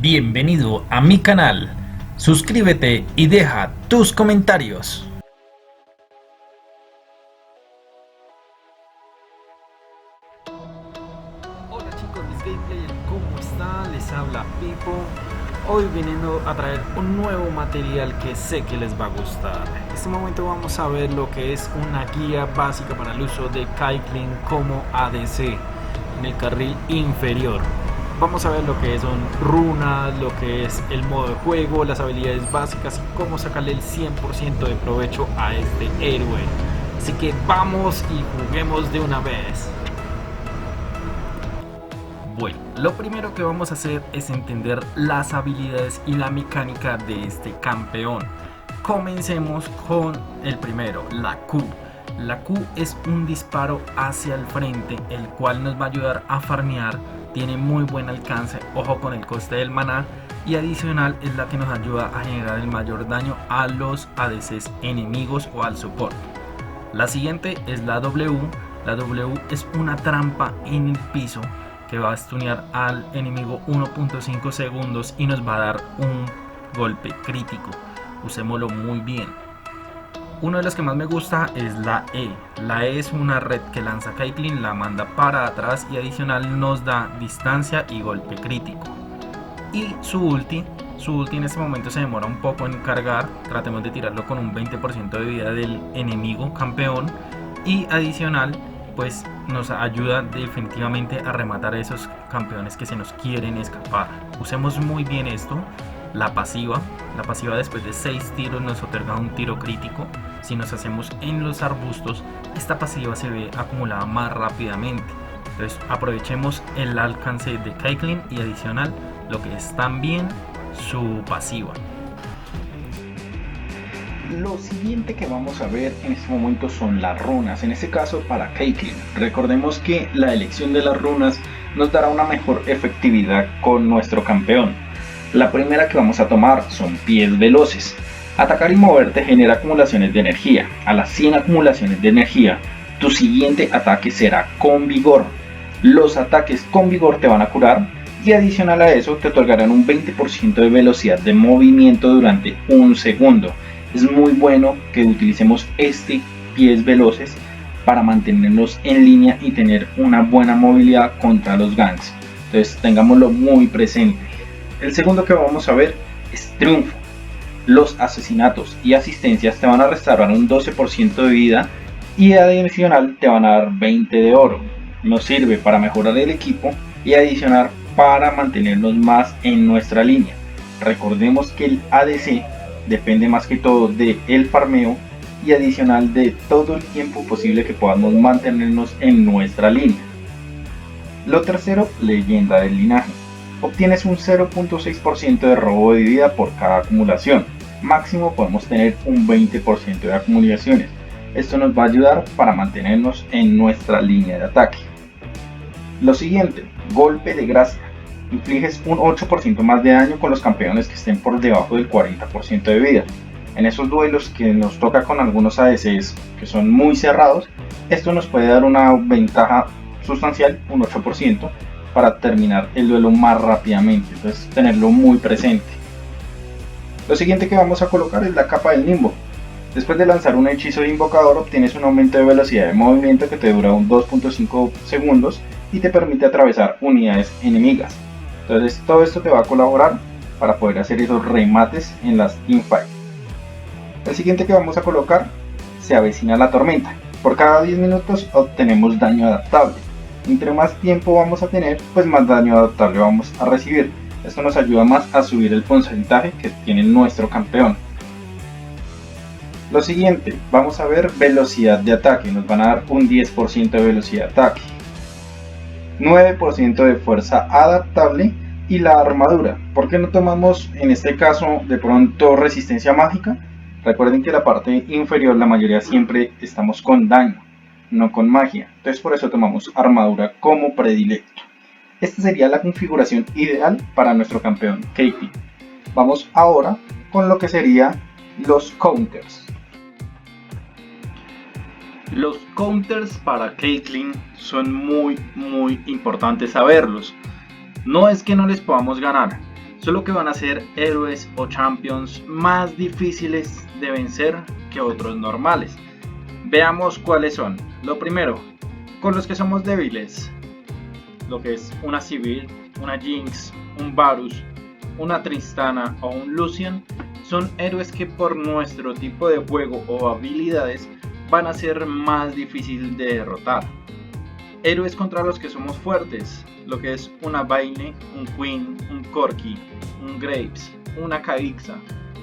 Bienvenido a mi canal. Suscríbete y deja tus comentarios. Hola chicos, mis gameplayer, ¿cómo están? Les habla Pipo. Hoy viniendo a traer un nuevo material que sé que les va a gustar. En este momento vamos a ver lo que es una guía básica para el uso de Caitlyn como ADC en el carril inferior. Vamos a ver lo que son runas, lo que es el modo de juego, las habilidades básicas y cómo sacarle el 100% de provecho a este héroe. Así que vamos y juguemos de una vez. Bueno, lo primero que vamos a hacer es entender las habilidades y la mecánica de este campeón. Comencemos con el primero, la Q. La Q es un disparo hacia el frente, el cual nos va a ayudar a farmear. Tiene muy buen alcance, ojo con el coste del maná, y adicional es la que nos ayuda a generar el mayor daño a los ADCs enemigos o al support. La siguiente es la W. La W es una trampa en el piso que va a stunear al enemigo 1.5 segundos y nos va a dar un golpe crítico. Usémoslo muy bien. Uno de los que más me gusta es la E. La E es una red que lanza Caitlyn, la manda para atrás y adicional nos da distancia y golpe crítico. Y su ulti en este momento se demora un poco en cargar. Tratemos de tirarlo con un 20% de vida del enemigo campeón. Y adicional, pues nos ayuda definitivamente a rematar a esos campeones que se nos quieren escapar. Usemos muy bien esto. La pasiva después de 6 tiros nos otorga un tiro crítico. Si nos hacemos en los arbustos, esta pasiva se ve acumulada más rápidamente. Entonces aprovechemos el alcance de Caitlyn y adicional lo que es también su pasiva. Lo siguiente que vamos a ver en este momento son las runas, en este caso para Caitlyn. Recordemos que la elección de las runas nos dará una mejor efectividad con nuestro campeón. La primera que vamos a tomar son pies veloces. Atacar y moverte genera acumulaciones de energía. A las 100 acumulaciones de energía, tu siguiente ataque será con vigor. Los ataques con vigor te van a curar y adicional a eso te otorgarán un 20% de velocidad de movimiento durante un segundo. Es muy bueno que utilicemos este pies veloces para mantenernos en línea y tener una buena movilidad contra los ganks. Entonces tengámoslo muy presente. El segundo que vamos a ver es triunfo. Los asesinatos y asistencias te van a restaurar un 12% de vida y adicional te van a dar 20 de oro. Nos sirve para mejorar el equipo y adicional para mantenernos más en nuestra línea. Recordemos que el ADC depende más que todo del farmeo y adicional de todo el tiempo posible que podamos mantenernos en nuestra línea. Lo tercero, leyenda del linaje. Obtienes un 0.6% de robo de vida por cada acumulación. Máximo podemos tener un 20% de acumulaciones. Esto nos va a ayudar para mantenernos en nuestra línea de ataque. Lo siguiente, golpe de gracia. Infliges un 8% más de daño con los campeones que estén por debajo del 40% de vida. En esos duelos que nos toca con algunos ADCs que son muy cerrados, esto nos puede dar una ventaja sustancial, un 8%, para terminar el duelo más rápidamente. Entonces tenerlo muy presente. Lo siguiente que vamos a colocar es la capa del Nimbo. Después de lanzar un hechizo de invocador obtienes un aumento de velocidad de movimiento que te dura un 2.5 segundos y te permite atravesar unidades enemigas. Entonces todo esto te va a colaborar para poder hacer esos remates en las teamfights. El siguiente que vamos a colocar, se avecina la tormenta. Por cada 10 minutos obtenemos daño adaptable. Entre más tiempo vamos a tener, pues más daño adaptable vamos a recibir. Esto nos ayuda más a subir el porcentaje que tiene nuestro campeón. Lo siguiente, vamos a ver velocidad de ataque. Nos van a dar un 10% de velocidad de ataque, 9% de fuerza adaptable y la armadura. ¿Por qué no tomamos en este caso de pronto resistencia mágica? Recuerden que la parte inferior la mayoría siempre estamos con daño, no con magia. Entonces por eso tomamos armadura como predilecto. Esta sería la configuración ideal para nuestro campeón Caitlyn. Vamos ahora con lo que serían los counters. Los counters para Caitlyn son muy importantes saberlos. No es que no les podamos ganar, solo que van a ser héroes o champions más difíciles de vencer que otros normales. Veamos cuáles son. Lo primero, con los que somos débiles, lo que es una Sivir, una Jinx, un Varus, una Tristana o un Lucian, son héroes que por nuestro tipo de juego o habilidades van a ser más difíciil de derrotar. Héroes contra los que somos fuertes, lo que es una Vayne, un Queen, un Corki, un Graves, una Kha'Zix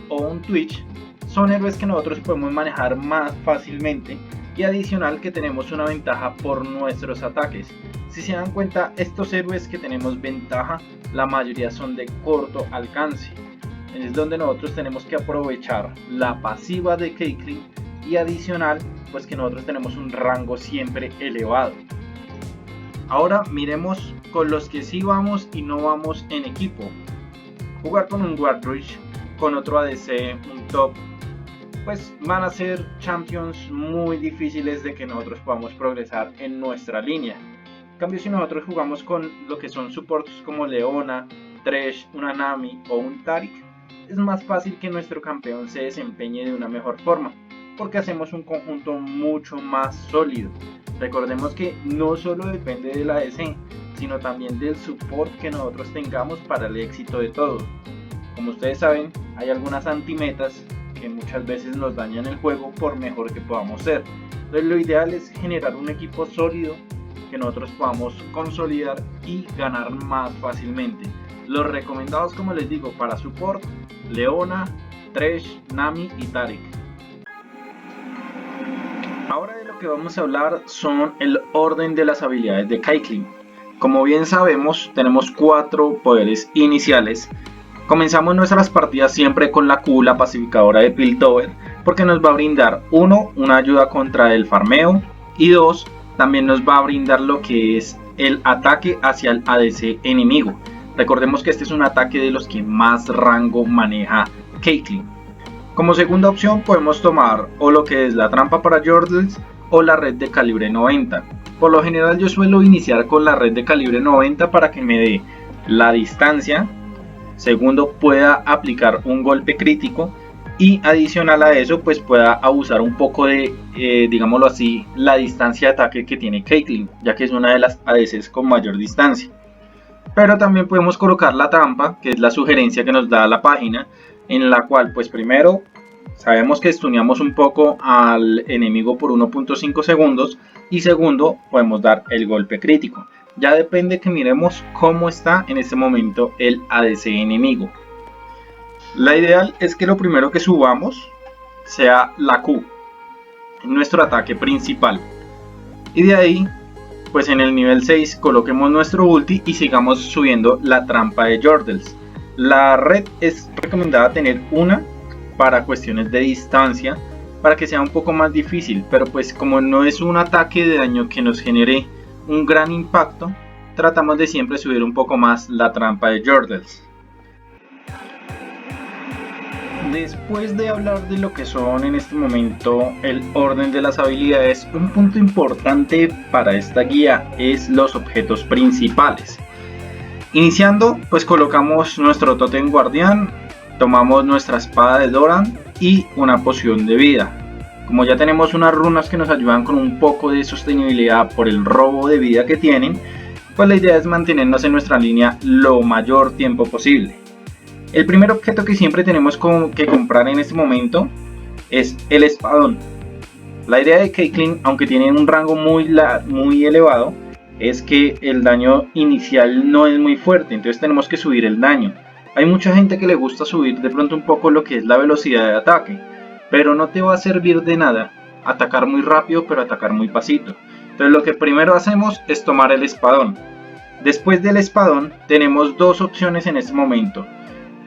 o un Twitch, son héroes que nosotros podemos manejar más fácilmente y adicional que tenemos una ventaja por nuestros ataques. Si se dan cuenta, estos héroes que tenemos ventaja, la mayoría son de corto alcance. Es donde nosotros tenemos que aprovechar la pasiva de Caitlyn y adicional, pues que nosotros tenemos un rango siempre elevado. Ahora miremos con los que sí vamos y no vamos en equipo. Jugar con un Wardrush, con otro ADC, un top, pues van a ser champions muy difíciles de que nosotros podamos progresar en nuestra línea. En cambio, si nosotros jugamos con lo que son supports como Leona, Thresh, una Nami o un Taric, es más fácil que nuestro campeón se desempeñe de una mejor forma, porque hacemos un conjunto mucho más sólido. Recordemos que no solo depende del ADC, sino también del support que nosotros tengamos para el éxito de todo. Como ustedes saben, hay algunas antimetas que muchas veces nos dañan el juego por mejor que podamos ser. Entonces lo ideal es generar un equipo sólido que nosotros podamos consolidar y ganar más fácilmente. Los recomendados, como les digo, para support: Leona, Thresh, Nami y Taric. Ahora de lo que vamos a hablar son el orden de las habilidades de Caitlyn. Como bien sabemos, tenemos 4 poderes iniciales. Comenzamos nuestras partidas siempre con la Q, la pacificadora de Piltover, porque nos va a brindar 1, una ayuda contra el farmeo, y 2, también nos va a brindar lo que es el ataque hacia el ADC enemigo. Recordemos que este es un ataque de los que más rango maneja Caitlyn. Como segunda opción podemos tomar o lo que es la trampa para Yordles o la red de calibre 90. Por lo general yo suelo iniciar con la red de calibre 90 para que me dé la distancia. Segundo, pueda aplicar un golpe crítico y adicional a eso pues pueda abusar un poco de, digámoslo así, la distancia de ataque que tiene Caitlyn, ya que es una de las ADCs con mayor distancia. Pero también podemos colocar la trampa, que es la sugerencia que nos da la página, en la cual pues primero sabemos que stuneamos un poco al enemigo por 1.5 segundos y segundo podemos dar el golpe crítico. Ya depende que miremos cómo está en este momento el ADC enemigo. La ideal es que lo primero que subamos sea la Q, nuestro ataque principal, y de ahí pues en el nivel 6 coloquemos nuestro ulti y sigamos subiendo la trampa de Yordles. La red es recomendada tener una para cuestiones de distancia, para que sea un poco más difícil, pero pues como no es un ataque de daño que nos genere un gran impacto, tratamos de siempre subir un poco más la trampa de Yordles. Después de hablar de lo que son en este momento el orden de las habilidades, un punto importante para esta guía es los objetos principales. Iniciando, pues colocamos nuestro tótem guardián, tomamos nuestra espada de Doran y una poción de vida. Como ya tenemos unas runas que nos ayudan con un poco de sostenibilidad por el robo de vida que tienen, pues la idea es mantenernos en nuestra línea lo mayor tiempo posible. El primer objeto que siempre tenemos que comprar en este momento es el espadón. La idea de Caitlyn, aunque tiene un rango muy elevado, es que el daño inicial no es muy fuerte, entonces tenemos que subir el daño. Hay mucha gente que le gusta subir de pronto un poco lo que es la velocidad de ataque, pero no te va a servir de nada atacar muy rápido pero atacar muy pasito. Entonces lo que primero hacemos es tomar el espadón. Después del espadón tenemos dos opciones en este momento.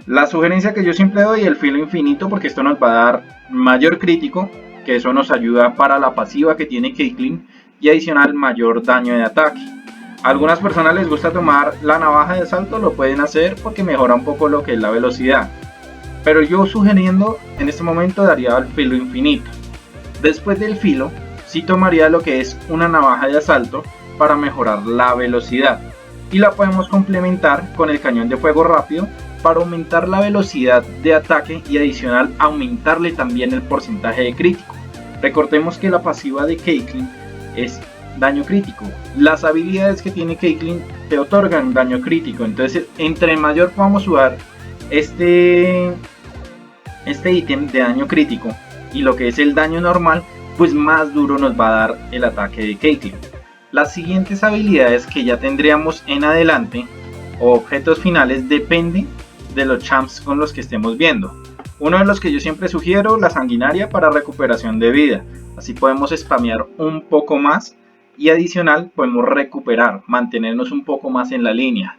La sugerencia que yo siempre doy es el filo infinito, porque esto nos va a dar mayor crítico, que eso nos ayuda para la pasiva que tiene Caitlyn, y adicional mayor daño de ataque. A algunas personas les gusta tomar la navaja de asalto, lo pueden hacer porque mejora un poco lo que es la velocidad, pero yo sugiriendo en este momento daría el filo infinito. Después del filo sí tomaría lo que es una navaja de asalto para mejorar la velocidad, y la podemos complementar con el cañón de fuego rápido para aumentar la velocidad de ataque y adicional aumentarle también el porcentaje de crítico. Recordemos que la pasiva de Caitlyn es daño crítico. Las habilidades que tiene Caitlyn te otorgan daño crítico, entonces entre mayor podamos usar este ítem de daño crítico y lo que es el daño normal, pues más duro nos va a dar el ataque de Caitlyn. Las siguientes habilidades que ya tendríamos en adelante o objetos finales depende de los champs con los que estemos viendo. Uno de los que yo siempre sugiero, la sanguinaria para recuperación de vida, así podemos spamear un poco más y adicional podemos recuperar, mantenernos un poco más en la línea.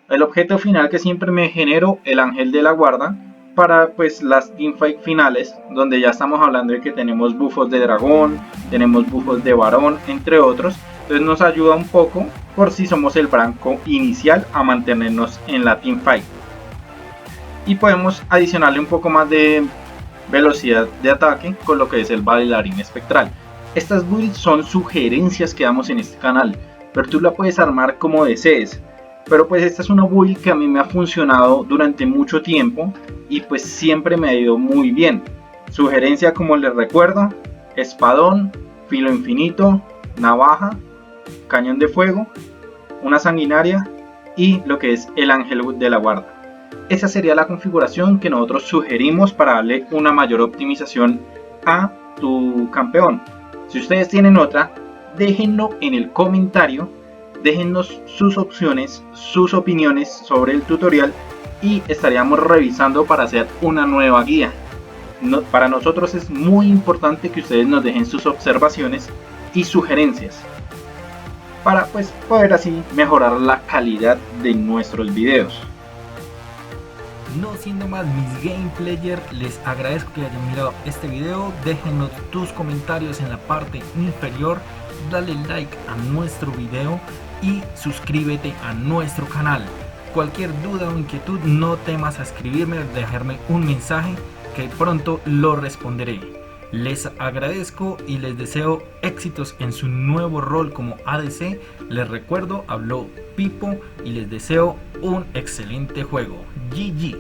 El objeto final que siempre me genero, el ángel de la guarda, para pues las teamfight finales, donde ya estamos hablando de que tenemos buffos de dragón, tenemos buffos de varón, entre otros. Entonces nos ayuda un poco por si somos el blanco inicial a mantenernos en la teamfight. Y podemos adicionarle un poco más de velocidad de ataque con lo que es el bailarín espectral. Estas builds son sugerencias que damos en este canal, pero tú la puedes armar como desees. Pero pues esta es una build que a mí me ha funcionado durante mucho tiempo y pues siempre me ha ido muy bien. Sugerencia, como les recuerdo: espadón, filo infinito, navaja, cañón de fuego, una sanguinaria y lo que es el ángel de la guarda. Esa sería la configuración que nosotros sugerimos para darle una mayor optimización a tu campeón. Si ustedes tienen otra, déjenlo en el comentario, déjennos sus opciones, sus opiniones sobre el tutorial y estaríamos revisando para hacer una nueva guía. Para nosotros es muy importante que ustedes nos dejen sus observaciones y sugerencias para pues poder así mejorar la calidad de nuestros videos. No siendo más, mis game player, les agradezco que hayan mirado este video. Déjenos tus comentarios en la parte inferior, dale like a nuestro video y suscríbete a nuestro canal. Cualquier duda o inquietud, no temas a escribirme, dejarme un mensaje que pronto lo responderé. Les agradezco y les deseo éxitos en su nuevo rol como ADC. Les recuerdo, habló Pipo y les deseo un excelente juego. GG.